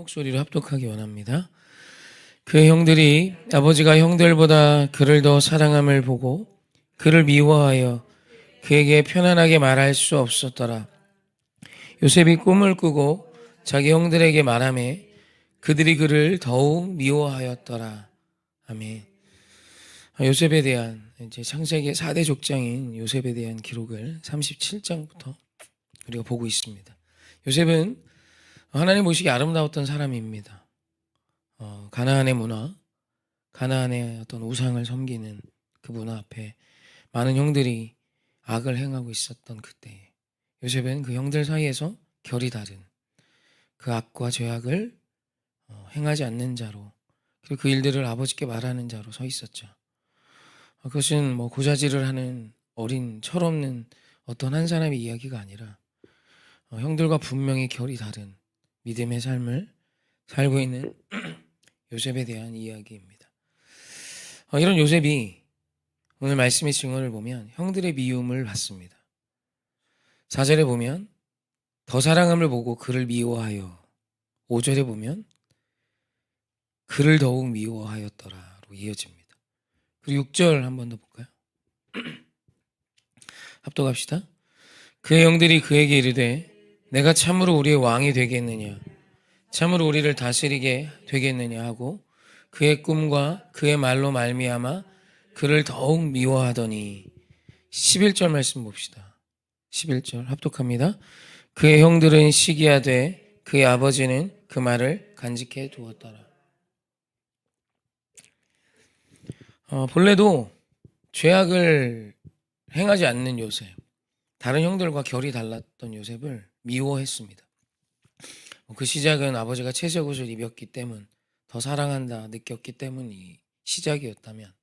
목소리로 합독하기 원합니다. 그 형들이 아버지가 형들보다 그를 더 사랑함을 보고 그를 미워하여 그에게 편안하게 말할 수 없었더라. 요셉이 꿈을 꾸고 자기 형들에게 말하며 그들이 그를 더욱 미워하였더라. 아멘. 요셉에 대한 이제 창세기 4대 족장인 요셉에 대한 기록을 37장부터 우리가 보고 있습니다. 요셉은 하나님 보시기에 아름다웠던 사람입니다. 가나안의 문화, 가나안의 어떤 우상을 섬기는 그 문화 앞에 많은 형들이 악을 행하고 있었던 그때 요셉은 그 형들 사이에서 결이 다른 그 악과 죄악을 행하지 않는 자로, 그리고 그 일들을 아버지께 말하는 자로 서 있었죠. 그것은 뭐 고자질을 하는 어린 철없는 어떤 한 사람의 이야기가 아니라 형들과 분명히 결이 다른 믿음의 삶을 살고 있는 요셉에 대한 이야기입니다. 이런 요셉이 오늘 말씀의 증언을 보면 형들의 미움을 받습니다. 4절에 보면 더 사랑함을 보고 그를 미워하여, 5절에 보면 그를 더욱 미워하였더라로 이어집니다. 그리고 6절 한 번 더 볼까요? 합독합시다. 그의 형들이 그에게 이르되 내가 참으로 우리의 왕이 되겠느냐, 참으로 우리를 다스리게 되겠느냐 하고 그의 꿈과 그의 말로 말미암아 그를 더욱 미워하더니. 11절 말씀 봅시다. 11절 합독합니다. 그의 형들은 시기하되 그의 아버지는 그 말을 간직해 두었더라. 본래도 죄악을 행하지 않는 요셉, 다른 형들과 결이 달랐던 요셉을 미워했습니다. 그 시작은 아버지가 채색 옷을 입었기 때문, 더 사랑한다 느꼈기 때문이 시작이었다면,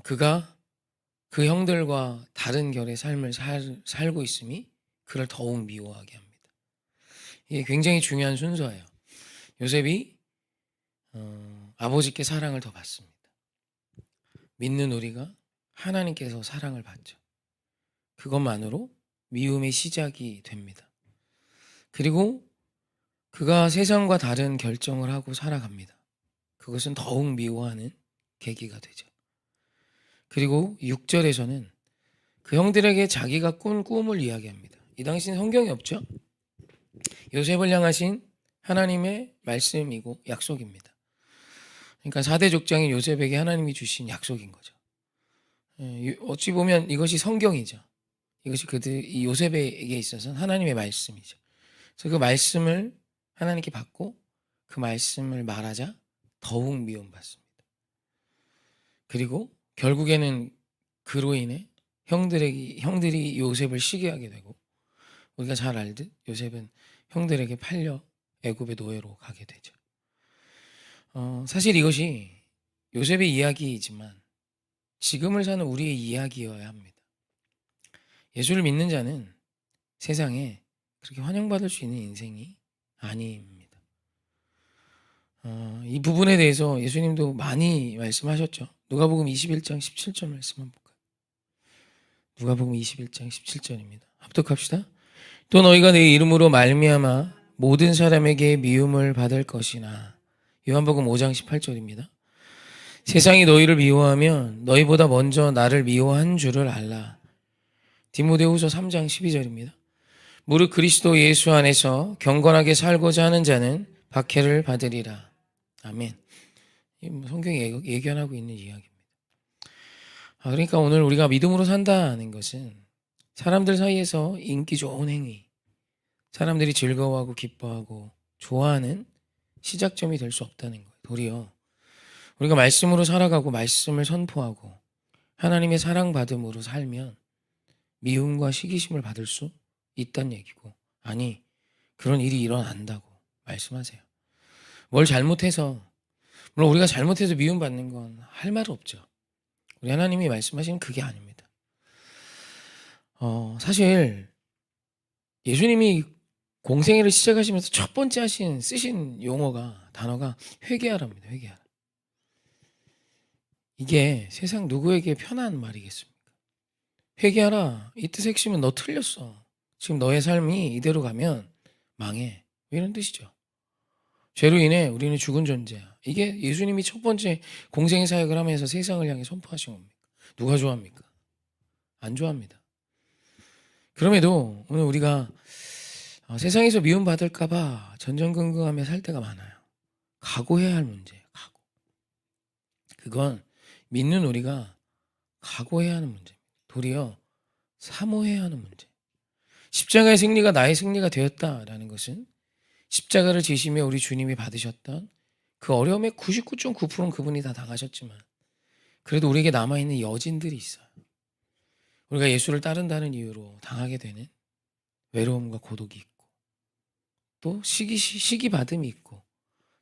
그가 그 형들과 다른 결의 삶을 살고 있음이 그를 더욱 미워하게 합니다. 이게 굉장히 중요한 순서예요. 요셉이 아버지께 사랑을 더 받습니다. 믿는 우리가 하나님께서 사랑을 받죠. 그것만으로 미움의 시작이 됩니다. 그리고 그가 세상과 다른 결정을 하고 살아갑니다. 그것은 더욱 미워하는 계기가 되죠. 그리고 6절에서는 그 형들에게 자기가 꾼 꿈을 이야기합니다. 이 당시는 성경이 없죠. 요셉을 향하신 하나님의 말씀이고 약속입니다. 그러니까 4대 족장인 요셉에게 하나님이 주신 약속인 거죠. 어찌 보면 이것이 성경이죠. 이것이 이 요셉에게 있어서는 하나님의 말씀이죠. 그래서 그 말씀을 하나님께 받고 그 말씀을 말하자 더욱 미움받습니다. 그리고 결국에는 그로 인해 형들이 요셉을 시기하게 되고, 우리가 잘 알듯 요셉은 형들에게 팔려 애굽의 노예로 가게 되죠. 사실 이것이 요셉의 이야기이지만 지금을 사는 우리의 이야기여야 합니다. 예수를 믿는 자는 세상에 그렇게 환영받을 수 있는 인생이 아닙니다. 이 부분에 대해서 예수님도 많이 말씀하셨죠. 누가복음 21장 17절 말씀 한번 볼까요? 누가복음 21장 17절입니다. 합독합시다. 또 너희가 내 이름으로 말미암아 모든 사람에게 미움을 받을 것이나. 요한복음 5장 18절입니다. 세상이 너희를 미워하면 너희보다 먼저 나를 미워한 줄을 알라. 디모데후서 3장 12절입니다. 무릇 그리스도 예수 안에서 경건하게 살고자 하는 자는 박해를 받으리라. 아멘. 성경이 예견하고 있는 이야기입니다. 그러니까 오늘 우리가 믿음으로 산다는 것은 사람들 사이에서 인기 좋은 행위, 사람들이 즐거워하고 기뻐하고 좋아하는 시작점이 될 수 없다는 거예요. 도리어 우리가 말씀으로 살아가고 말씀을 선포하고 하나님의 사랑받음으로 살면 미움과 시기심을 받을 수 있다는 얘기고, 아니 그런 일이 일어난다고 말씀하세요. 뭘 잘못해서, 물론 우리가 잘못해서 미움받는 건 할 말 없죠. 우리 하나님이 말씀하시는 그게 아닙니다. 사실 예수님이 공생애를 시작하시면서 첫 번째 쓰신 단어가 회개하라입니다. 회개하라. 이게 세상 누구에게 편한 말이겠습니까? 회개하라. 이 뜻의 핵심은 너 틀렸어. 지금 너의 삶이 이대로 가면 망해. 이런 뜻이죠. 죄로 인해 우리는 죽은 존재야. 이게 예수님이 첫 번째 공생의 사역을 하면서 세상을 향해 선포하신 겁니다. 누가 좋아합니까? 안 좋아합니다. 그럼에도 오늘 우리가 세상에서 미움받을까 봐 전전긍긍하며 살 때가 많아요. 각오해야 할 문제예요. 각오. 그건 믿는 우리가 각오해야 하는 문제입니다. 도리어 사모해야 하는 문제. 십자가의 승리가 나의 승리가 되었다라는 것은 십자가를 지시며 우리 주님이 받으셨던 그 어려움의 99.9%는 그분이 다 당하셨지만 그래도 우리에게 남아있는 여진들이 있어요. 우리가 예수를 따른다는 이유로 당하게 되는 외로움과 고독이 있고 또 시기받음이 있고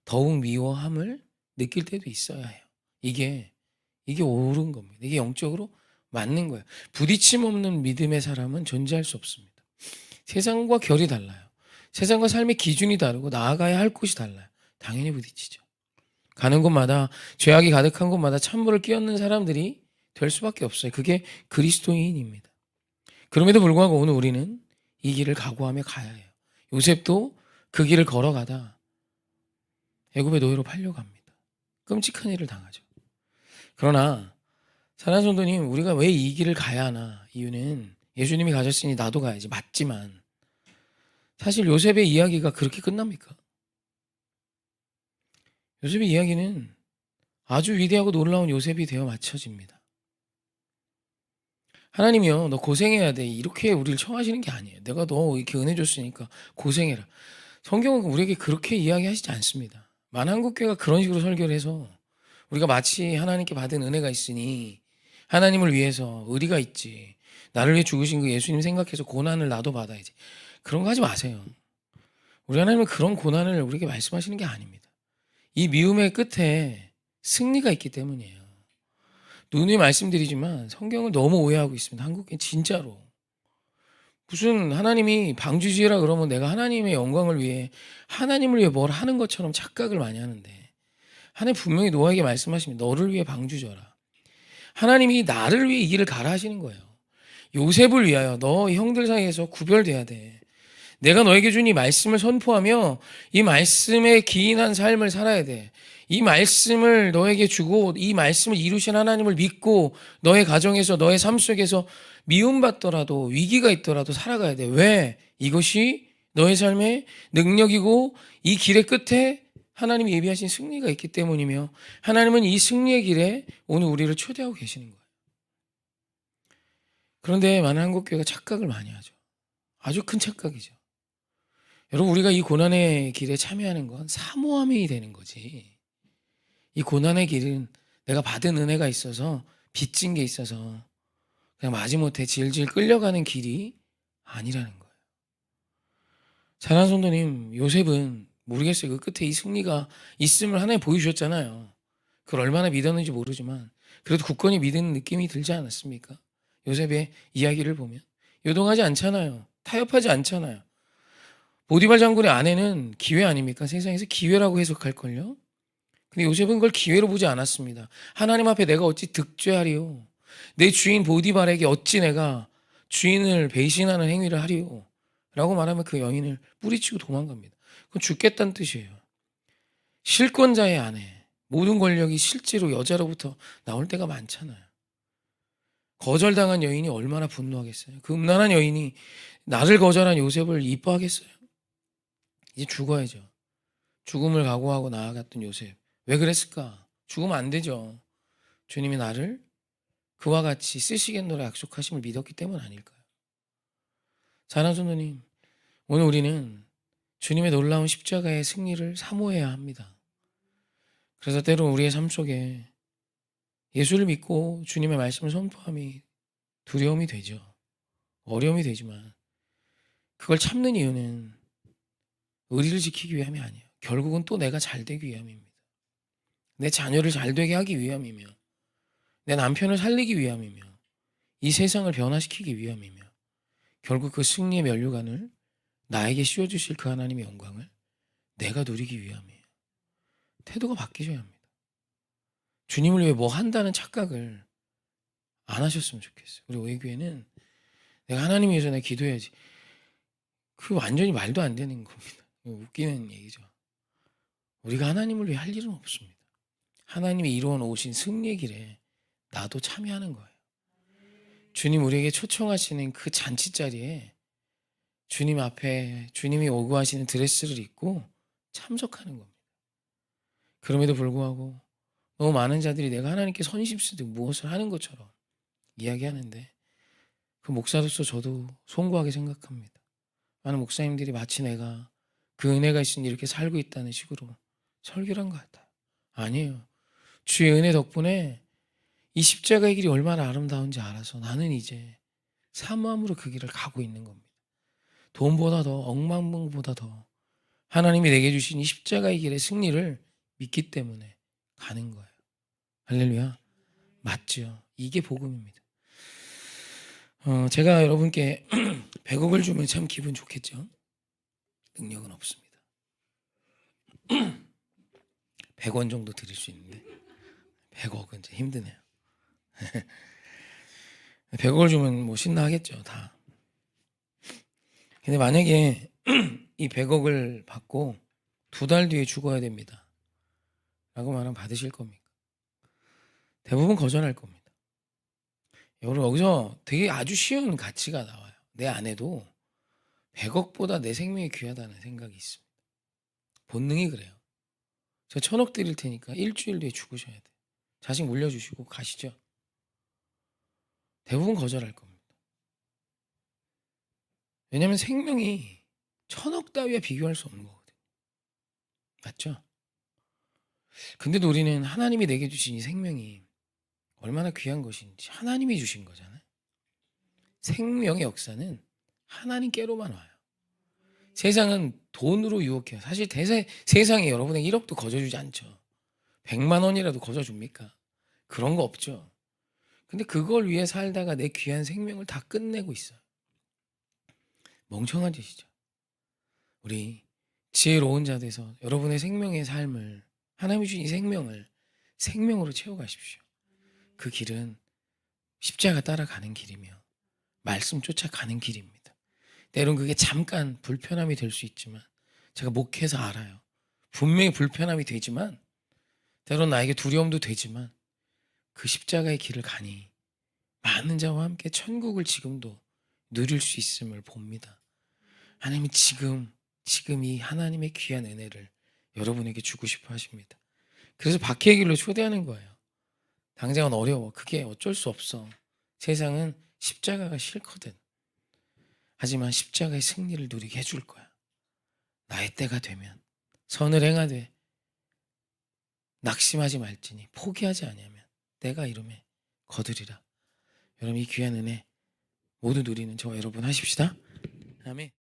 더욱 미워함을 느낄 때도 있어야 해요. 이게 옳은 겁니다. 이게 영적으로 맞는 거예요. 부딪힘 없는 믿음의 사람은 존재할 수 없습니다. 세상과 결이 달라요. 세상과 삶의 기준이 다르고 나아가야 할 곳이 달라요. 당연히 부딪히죠. 가는 곳마다 죄악이 가득한 곳마다 찬물을 끼얹는 사람들이 될 수밖에 없어요. 그게 그리스도인입니다. 그럼에도 불구하고 오늘 우리는 이 길을 각오하며 가야 해요. 요셉도 그 길을 걸어가다 애굽의 노예로 팔려갑니다. 끔찍한 일을 당하죠. 그러나 사랑하는 성도님, 우리가 왜 이 길을 가야 하나? 이유는 예수님이 가셨으니 나도 가야지. 맞지만 사실 요셉의 이야기가 그렇게 끝납니까? 요셉의 이야기는 아주 위대하고 놀라운 요셉이 되어 맞춰집니다. 하나님이요, 너 고생해야 돼. 이렇게 우리를 청하시는 게 아니에요. 내가 너 이렇게 은혜 줬으니까 고생해라. 성경은 우리에게 그렇게 이야기하시지 않습니다. 만한국교회가 그런 식으로 설교를 해서 우리가 마치 하나님께 받은 은혜가 있으니 하나님을 위해서 의리가 있지. 나를 위해 죽으신 그 예수님 생각해서 고난을 나도 받아야지. 그런 거 하지 마세요. 우리 하나님은 그런 고난을 우리에게 말씀하시는 게 아닙니다. 이 미움의 끝에 승리가 있기 때문이에요. 누누이 말씀드리지만 성경을 너무 오해하고 있습니다. 한국인 진짜로. 무슨 하나님이 방주지라 그러면 내가 하나님의 영광을 위해 하나님을 위해 뭘 하는 것처럼 착각을 많이 하는데 하나님 분명히 노아에게 말씀하십니다. 너를 위해 방주져라. 하나님이 나를 위해 이 길을 가라 하시는 거예요. 요셉을 위하여 너 형들 사이에서 구별돼야 돼. 내가 너에게 준 이 말씀을 선포하며 이 말씀에 기인한 삶을 살아야 돼. 이 말씀을 너에게 주고 이 말씀을 이루신 하나님을 믿고 너의 가정에서 너의 삶 속에서 미움받더라도 위기가 있더라도 살아가야 돼. 왜? 이것이 너의 삶의 능력이고 이 길의 끝에 하나님이 예비하신 승리가 있기 때문이며 하나님은 이 승리의 길에 오늘 우리를 초대하고 계시는 거예요. 그런데 많은 한국교회가 착각을 많이 하죠. 아주 큰 착각이죠. 여러분, 우리가 이 고난의 길에 참여하는 건 사모함이 되는 거지. 이 고난의 길은 내가 받은 은혜가 있어서 빚진 게 있어서 그냥 마지못해 질질 끌려가는 길이 아니라는 거예요. 사랑하는 성도님, 요셉은 모르겠어요. 그 끝에 이 승리가 있음을 하나님 보여주셨잖아요. 그걸 얼마나 믿었는지 모르지만 그래도 굳건히 믿는 느낌이 들지 않았습니까? 요셉의 이야기를 보면 요동하지 않잖아요. 타협하지 않잖아요. 보디발 장군의 아내는 기회 아닙니까? 세상에서 기회라고 해석할걸요? 근데 요셉은 그걸 기회로 보지 않았습니다. 하나님 앞에 내가 어찌 득죄하리요? 내 주인 보디발에게 어찌 내가 주인을 배신하는 행위를 하리요? 라고 말하면 그 여인을 뿌리치고 도망갑니다. 그건 죽겠다는 뜻이에요. 실권자의 아내, 모든 권력이 실제로 여자로부터 나올 때가 많잖아요. 거절당한 여인이 얼마나 분노하겠어요? 그 음란한 여인이 나를 거절한 요셉을 이뻐하겠어요? 이제 죽어야죠. 죽음을 각오하고 나아갔던 요셉. 왜 그랬을까? 죽으면 안 되죠. 주님이 나를 그와 같이 쓰시겠노라 약속하심을 믿었기 때문 아닐까요? 사랑하는 성도님, 오늘 우리는 주님의 놀라운 십자가의 승리를 사모해야 합니다. 그래서 때로 우리의 삶 속에 예수를 믿고 주님의 말씀을 선포함이 두려움이 되죠. 어려움이 되지만 그걸 참는 이유는 의리를 지키기 위함이 아니에요. 결국은 또 내가 잘 되기 위함입니다. 내 자녀를 잘 되게 하기 위함이며 내 남편을 살리기 위함이며 이 세상을 변화시키기 위함이며 결국 그 승리의 면류관을 나에게 씌워주실 그 하나님의 영광을 내가 누리기 위함이에요. 태도가 바뀌셔야 합니다. 주님을 위해 뭐 한다는 착각을 안 하셨으면 좋겠어요. 우리 오해교회는 내가 하나님 위해서 내가 기도해야지. 그 완전히 말도 안 되는 겁니다. 웃기는 얘기죠. 우리가 하나님을 위해 할 일은 없습니다. 하나님이 이루어 놓으신 승리의 길에 나도 참여하는 거예요. 주님 우리에게 초청하시는 그 잔치 자리에 주님 앞에 주님이 요구하시는 드레스를 입고 참석하는 겁니다. 그럼에도 불구하고 너무 많은 자들이 내가 하나님께 선심 쓰듯 무엇을 하는 것처럼 이야기하는데, 그 목사로서 저도 송구하게 생각합니다. 많은 목사님들이 마치 내가 그 은혜가 있으니 이렇게 살고 있다는 식으로 설교를 한 것 같아요. 아니에요. 주의 은혜 덕분에 이 십자가의 길이 얼마나 아름다운지 알아서 나는 이제 사모함으로 그 길을 가고 있는 겁니다. 돈보다 더, 억만봉보다 더 하나님이 내게 주신 이 십자가의 길의 승리를 믿기 때문에 가는 거예요. 할렐루야. 맞죠? 이게 복음입니다. 제가 여러분께 100억을 주면 참 기분 좋겠죠? 능력은 없습니다. 100원 정도 드릴 수 있는데 100억은 이제 힘드네요. 100억을 주면 뭐 신나하겠죠, 다. 근데 만약에 이 100억을 받고 2달 뒤에 죽어야 됩니다 라고 말하면 받으실 겁니까? 대부분 거절할 겁니다. 여러분, 여기서 되게 아주 쉬운 가치가 나와요. 내 안에도 100억보다 내 생명이 귀하다는 생각이 있습니다. 본능이 그래요. 제가 1000억 드릴 테니까 일주일 뒤에 죽으셔야 돼요. 자식 물려주시고 가시죠. 대부분 거절할 겁니다. 왜냐하면 생명이 1000억 따위와 비교할 수 없는 거거든요. 맞죠? 근데도 우리는 하나님이 내게 주신 이 생명이 얼마나 귀한 것인지 하나님이 주신 거잖아요. 생명의 역사는 하나님께로만 와요. 세상은 돈으로 유혹해요. 사실 세상에 여러분에게 1억도 거저주지 않죠. 100만 원이라도 거저줍니까? 그런 거 없죠. 근데 그걸 위해 살다가 내 귀한 생명을 다 끝내고 있어요. 멍청한 짓이죠. 우리 지혜로운 자 돼서 여러분의 생명의 삶을, 하나님이 주신 이 생명을 생명으로 채워가십시오. 그 길은 십자가 따라가는 길이며 말씀 쫓아가는 길입니다. 때론 그게 잠깐 불편함이 될 수 있지만, 제가 목회해서 알아요. 분명히 불편함이 되지만, 때론 나에게 두려움도 되지만, 그 십자가의 길을 가니 많은 자와 함께 천국을 지금도 누릴 수 있음을 봅니다. 하나님이 지금 이 하나님의 귀한 은혜를 여러분에게 주고 싶어 하십니다. 그래서 박해의 길로 초대하는 거예요. 당장은 어려워. 그게 어쩔 수 없어. 세상은 십자가가 싫거든. 하지만 십자가의 승리를 누리게 해줄 거야. 나의 때가 되면 선을 행하되 낙심하지 말지니 포기하지 아니하면 때가 이름에 거두리라. 여러분, 이 귀한 은혜 모두 누리는 저와 여러분 하십시다. 아멘.